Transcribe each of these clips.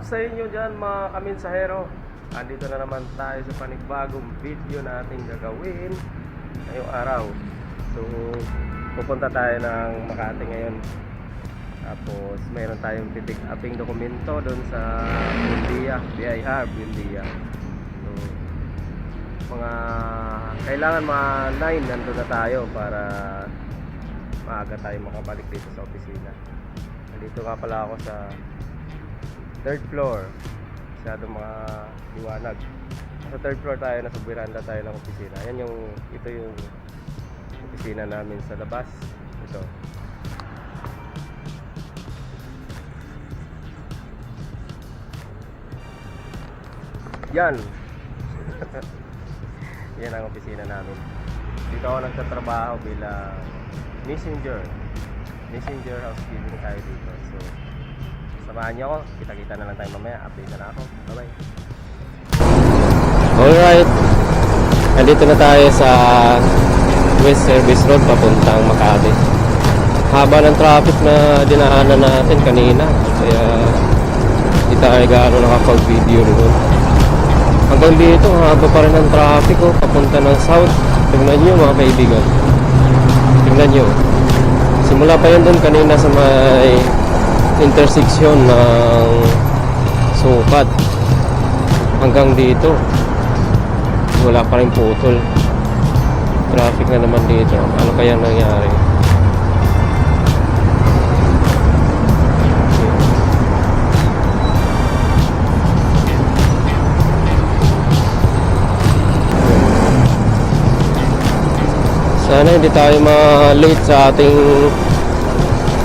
sa inyo dyan mga kamensahero. Andito na naman tayo sa panibagong video nating gagawin ngayong araw. So pupunta tayo ng Makati ngayon. Tapos mayroon tayong pipick uping dokumento doon sa Buendia, BIR Buendia. So mga kailangan mga 9 nandun na tayo para maaga tayo makabalik dito sa opisina. Nandito nga pala ako sa 3rd floor. Masyadong mga liwanag. Sa 3rd floor tayo, nasa veranda tayo ng opisina. Ito yung opisina namin sa labas. Ito. Yan. Yan ang opisina namin. Dito ako nagtatrabaho bilang messenger housekeeping tayo dito. So samahan niyo ako, kita-kita na lang tayo mamaya. Update na lang ako, bye bye. Alright, nandito na tayo sa West Service Road papuntang Makati. Haba ng traffic na dinaanan natin kanina, kaya hindi tayo gaano nakapag-video rin. Hanggang dito, haba pa rin ang traffic papunta ng south. Tingnan nyo mga kaibigan, tingnan nyo. Simula pa yun dun kanina sa may intersection ng Sukat hanggang dito wala pa rin putol. Traffic na naman dito. Ano kaya nangyari? Sana hindi tayo ma-late sa ating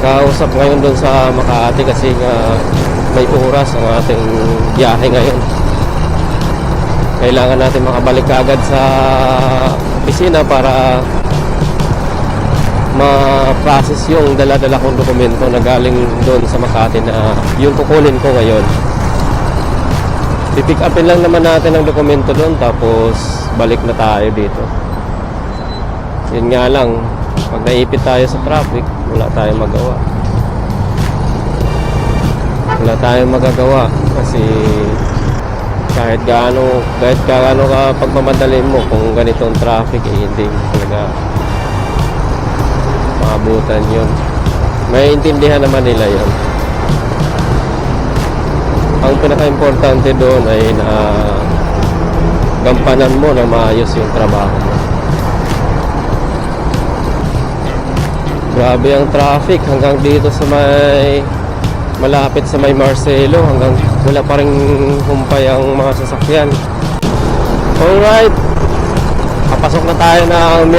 kausap ngayon doon sa Makati kasi may oras ang ating biyahe ngayon. Kailangan natin makabalik agad sa opisina para ma-process yung dala-dala kong dokumento na galing doon sa Makati na yung kukunin ko ngayon. Pipick upin lang naman natin ang dokumento doon tapos balik na tayo dito. Yun nga lang, pag naipit tayo sa traffic, wala tayong magawa. Wala tayong magagawa kasi kahit gaano ka pagmamadali mo, kung ganitong traffic hindi talaga maabutan yun. Maiintindihan naman nila yun. Ang pinaka-importante doon ay na gampanan mo na maayos yung trabaho mo. Grabe ang traffic hanggang dito sa malapit sa may Marcelo, hanggang wala pa rin humpay ang mga sasakyan. Alright, papasok na tayo ng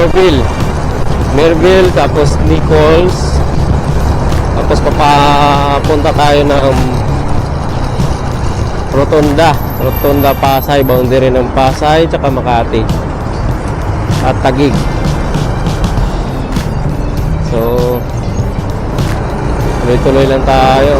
Merville, tapos Nichols, tapos papapunta tayo ng Rotonda Pasay, boundary ng Pasay tsaka Makati at Taguig. So tuloy-tuloy lang tayo.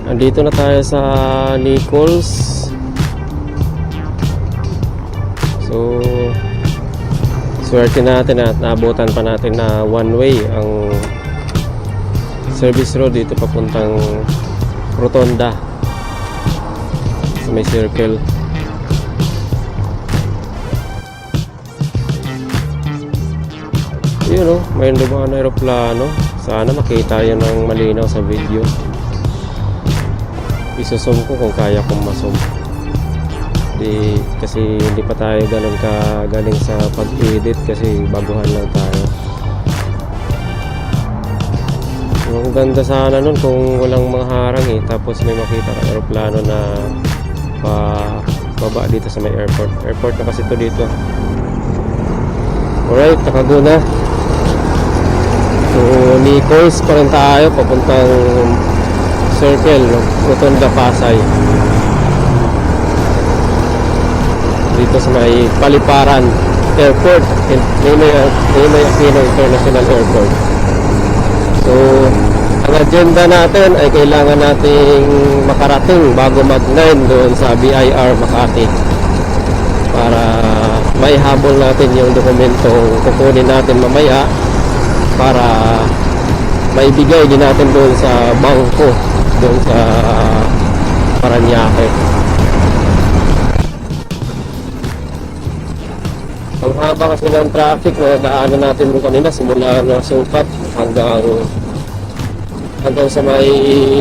Andito na tayo sa Nichols. So swerte natin at naabutan pa natin na one way ang service road dito papuntang Rotonda sa may circle. Yun may lumang aeroplano. Sana makita yan ng malinaw sa video. Isusum ko kung kaya kong masum. Kasi hindi pa tayo ganun kagaling sa pag-edit kasi baguhan lang tayo. Ang ganda sana nun kung walang mga harang tapos may makita ka aeroplano na baba dito sa may airport na kasi ito dito. Alright, nakago na. So Nichols pa rin tayo papuntang circle Rotonda Pasay. dito sa may Paliparan. Airport, Ninoy Aquino International Airport. So, ang agenda natin ay kailangan nating makarating bago mag-9 doon sa BIR Makati para maihabol natin yung dokumento kukunin natin mamaya para maibigay din natin doon sa bangko doon sa Paranaque. Ang haba kasi ng traffic na daanan natin doon kanina simula na Sukat hanggang sa may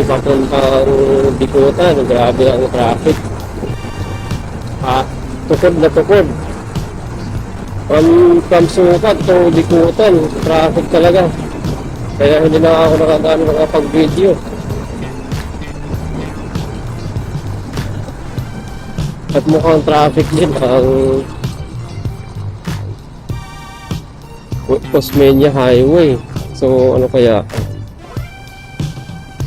papuntang Bikutan. Grabe ang traffic, tukod na tukod from Sukat to Bikutan, traffic talaga, kaya hindi na ako nakapag-video. At mukhang traffic din ang Osmeña Highway. So ano kaya,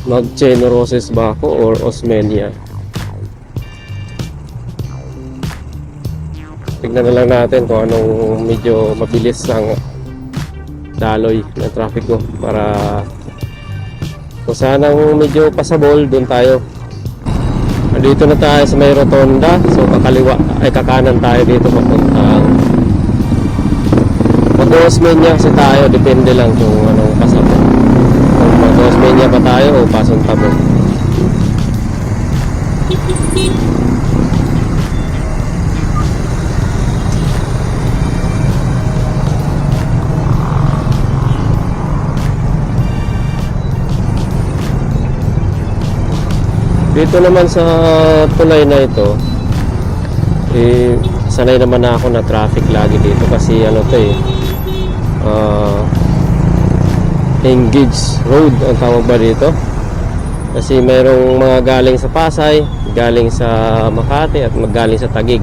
mag-Generoses ba ako or Osmeña? Tignan na lang natin kung anong medyo mabilis ang daloy ng traffic ko para kung saan ang medyo pasabol doon tayo. Andito na tayo sa may rotonda, so kakanan tayo dito papuntang mag-Osmeña kasi tayo, depende lang kung anong pasabol, kung mag-Osmeña pa tayo o Pasunta mo. Dito naman sa tulay na ito, sanay naman na ako na traffic lagi dito kasi ano to engaged road ang tawag ba dito, kasi mayroong mga galing sa Pasay, galing sa Makati at galing sa Taguig.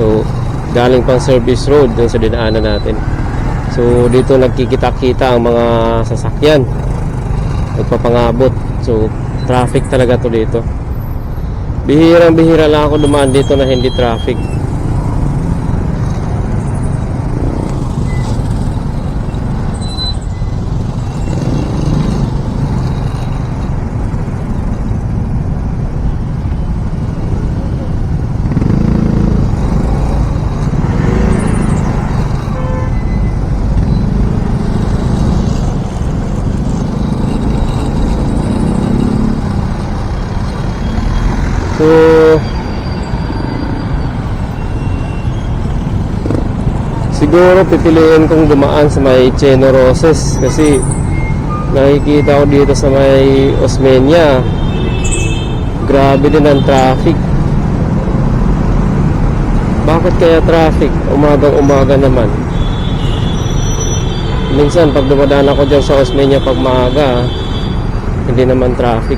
So galing pang service road dun sa dinaanan natin. So dito nagkikita-kita ang mga sasakyan, nagpapangabot. So traffic talaga to dito. Bihirang-bihira lang ako dumaan dito na hindi traffic. So siguro pipiliin kong dumaan sa may Generoses kasi nakikita ko dito sa may Osmeña grabe din ang traffic. Bakit kaya traffic? Umagang-umaga naman. Minsan pag dumadaan ako dyan sa Osmeña pag maaga, hindi naman traffic.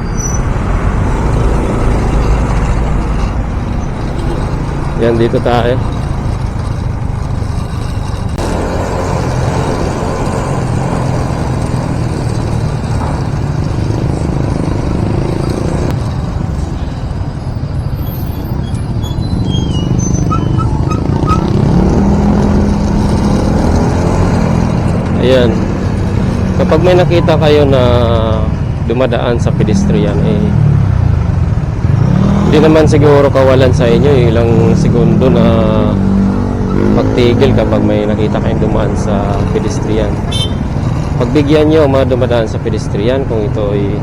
Yan, dito tayo. Ayan. Kapag may nakita kayo na dumadaan sa pedestrian, hindi naman siguro kawalan sa inyo ilang segundo na magtigil kapag may nakita kayong dumaan sa pedestrian. Pagbigyan nyo mga dumadaan sa pedestrian kung ito ay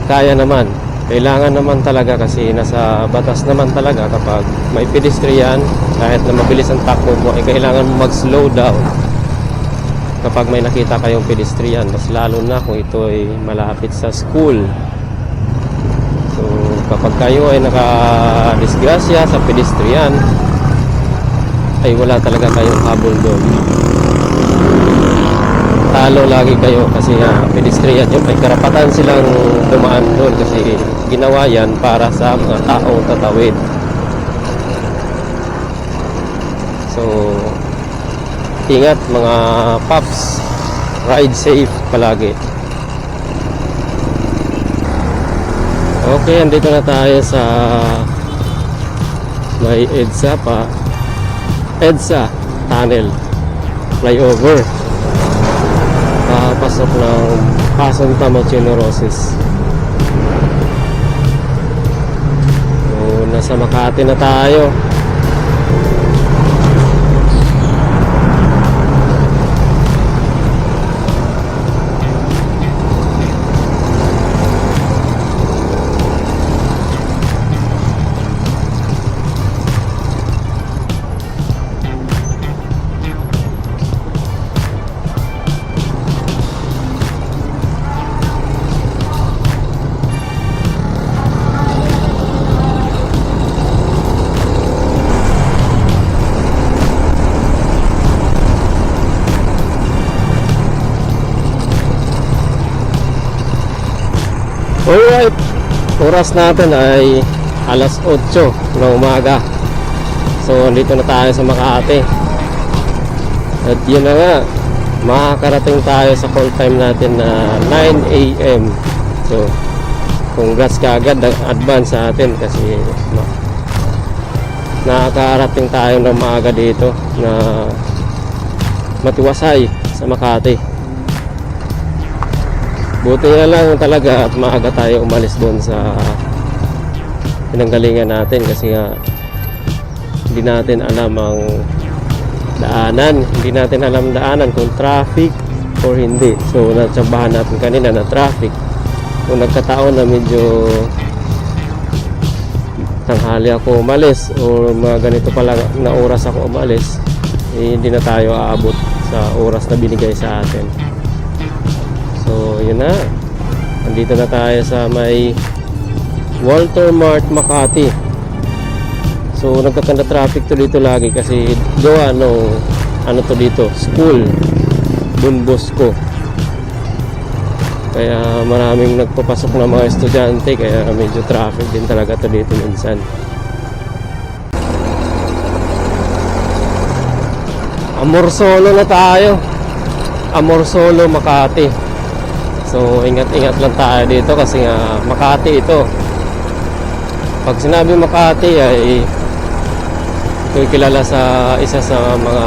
kaya naman. Kailangan naman talaga kasi nasa batas naman talaga kapag may pedestrian, kahit na mabilis ang takbo mo, ay kailangan mo mag-slow down kapag may nakita kayong pedestrian, mas lalo na kung ito ay malapit sa school. So kapag kayo ay nakadisgrasya sa pedestrian, ay wala talaga kayong habol doon. Talo lagi kayo kasi pedestrian yun, may karapatan silang dumaan doon kasi ginawa yan para sa mga taong tatawid. So ingat mga paps, ride safe palagi. Okay, andito na tayo sa may EDSA pa. EDSA Tunnel flyover papasok ng Pasong Tamo Chinorosis. So nasa Makati na tayo. Alright, oras natin ay alas 8 ng umaga. So, andito na tayo sa Makati. At yun na nga, makakarating tayo sa call time natin na 9 AM. So, congrats ka agad, advance sa atin kasi nakakarating tayo ng maaga dito na Matiwasay sa Makati. Buti na lang talaga at maaga tayo umalis doon sa pinanggalingan natin kasi nga hindi natin alam ang daanan, hindi natin alam daanan kung traffic or hindi. So natsambahan natin kanina na traffic. Kung nagkataon na medyo tanghali ako umalis or mga ganito pala na oras ako umalis, hindi na tayo aabot sa oras na binigay sa atin. So yun na, nandito na tayo sa may Walter Mart Makati. So nagkakanda traffic to dito lagi kasi gawa ano to dito, school Don Bosco. Kaya maraming nagpapasok na mga estudyante, kaya medyo traffic din talaga to dito minsan. Amorsolo na tayo, Amorsolo Makati. So ingat-ingat lang tayo dito kasi nga Makati ito. Pag sinabi Makati ay ito'y kilala sa isa sa mga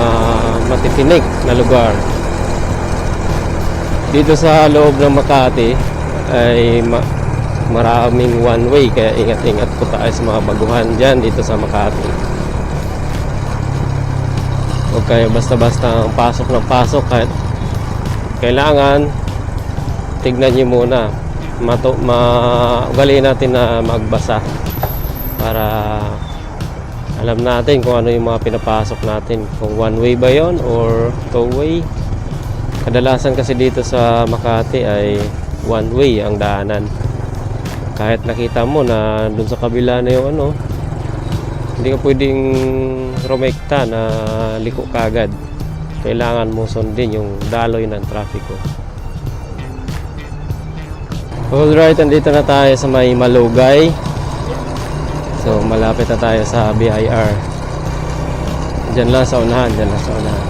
matitinik na lugar. Dito sa loob ng Makati ay maraming one way, kaya ingat-ingat po tayo sa mga baguhan dyan dito sa Makati. Huwag kayo basta-basta pasok ng pasok, kahit kailangan tignan nyo muna, ugaliin natin na magbasa para alam natin kung ano yung mga pinapasok natin, kung one way ba yon or two way. Kadalasan kasi dito sa Makati ay one way ang daanan. Kahit nakita mo na dun sa kabila na yung hindi ka pwedeng rumekta na liko kagad. Kailangan mo sundin yung daloy ng trafiko. Alright, andito na tayo sa may Malugay. So malapit na tayo sa BIR. Diyan lang sa unahan, diyan lang sa unahan.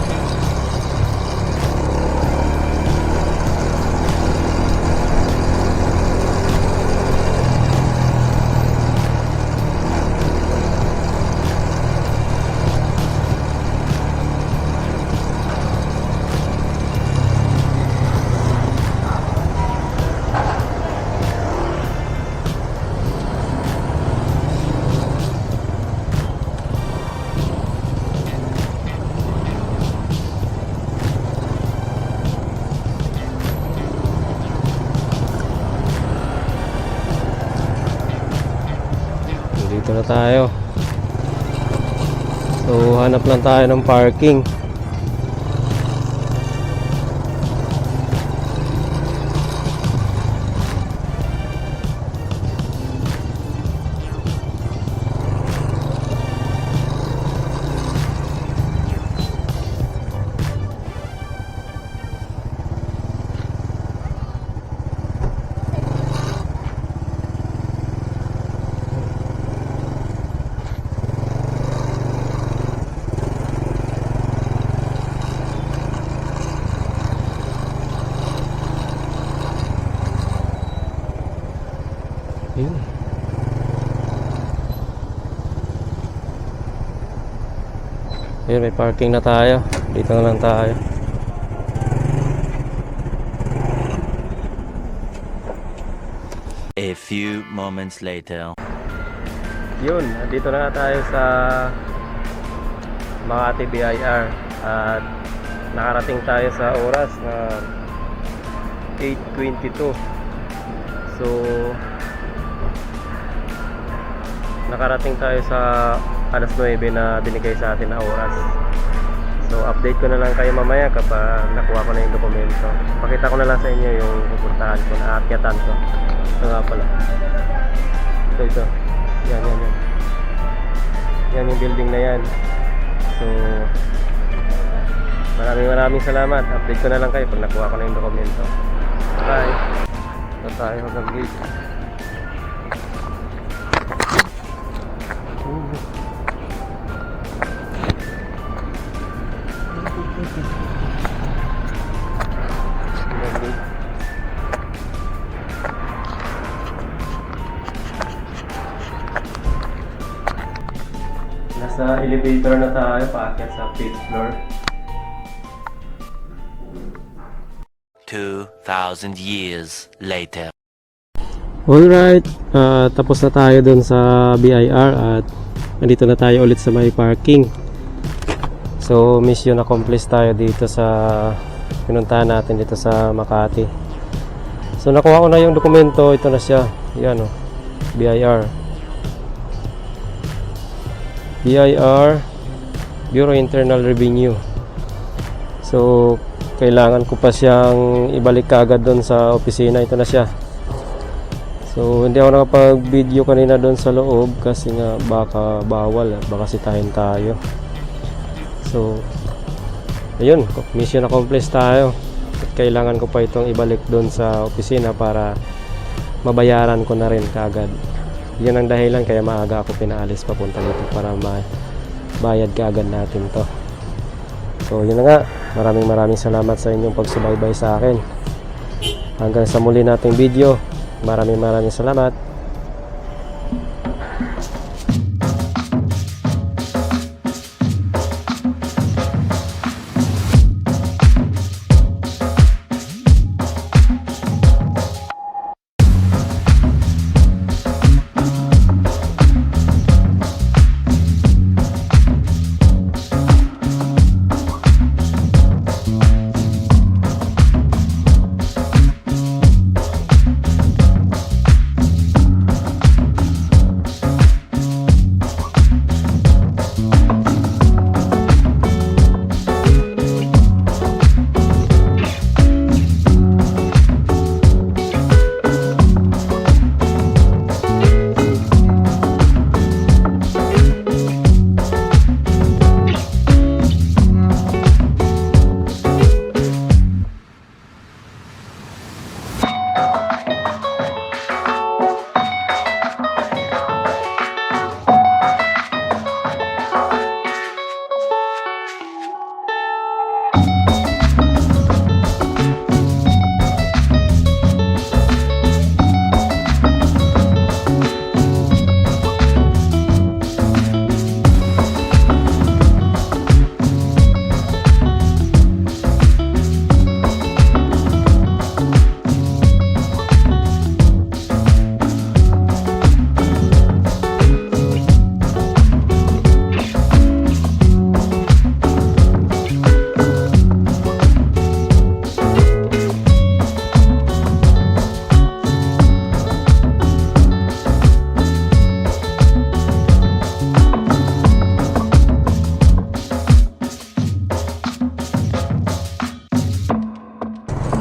Dito na tayo. So hanap lang tayo ng parking. Yun. Ayun, may parking na tayo. Dito na lang tayo. A few moments later. Yun, dito na tayo sa Makati BIR at nakarating tayo sa oras na 8:22. So nakarating tayo sa alas 9 na binigay sa atin na oras. So update ko na lang kayo mamaya kapag nakuha ko na yung dokumento. Pakita ko na lang sa inyo yung pupuntahan ko na aakyatan ko. Ito nga pala. Ito. Yan. Yan yung building na yan. So maraming salamat. Update ko na lang kayo pag nakuha ko na yung dokumento. Bye. Ito tayo hanggang gate. Nasa elevator na tayo, paakyat sa 5th floor. 2,000 years later. Alright, tapos na tayo dun sa BIR at nandito na tayo ulit sa may parking. So mission accomplished tayo dito sa pinuntahan natin dito sa Makati. So nakuha ko na yung dokumento, ito na siya. Yan o, BIR. BIR, Bureau Internal Revenue. So kailangan ko pa siyang ibalik kaagad doon sa opisina. Ito na siya. So hindi ako nakapag-video kanina doon sa loob kasi nga baka bawal, baka sitahin tayo. So ayun, mission accomplished tayo. At kailangan ko pa itong ibalik doon sa opisina para mabayaran ko na rin kaagad. Yun ang dahilan kaya maaga ako pinaalis papunta dito para bayad kaagad natin to. So yun na nga, maraming salamat sa inyong pagsubaybay sa akin. Hanggang sa muli nating video, maraming salamat.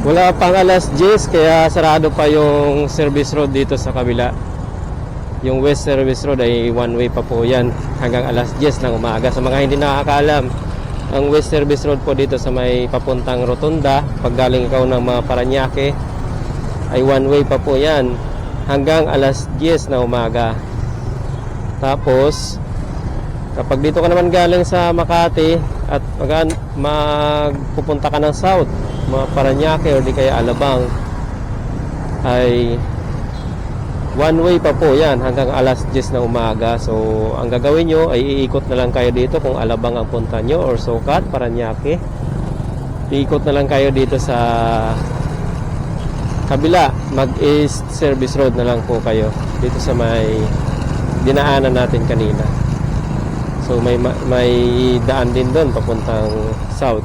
Wala pang alas 10 kaya sarado pa yung service road dito sa kabila. Yung West Service Road ay one way pa po yan hanggang alas 10 ng umaga. Sa mga hindi nakakaalam, ang West Service Road po dito sa may papuntang Rotunda, pag galing ikaw ng mga Paranaque, ay one way pa po yan hanggang alas 10 na umaga. Tapos kapag dito ka naman galing sa Makati at magpupunta ka ng south, mga Paranaque o di kaya Alabang, ay One way pa po yan hanggang alas 10 ng umaga. So ang gagawin nyo ay iikot na lang kayo dito kung Alabang ang punta nyo or Sucat, Parañaque. Iikot na lang kayo dito sa kabila, mag-east service road na lang po kayo dito sa may dinaanan natin kanina. So may daan din doon papuntang south.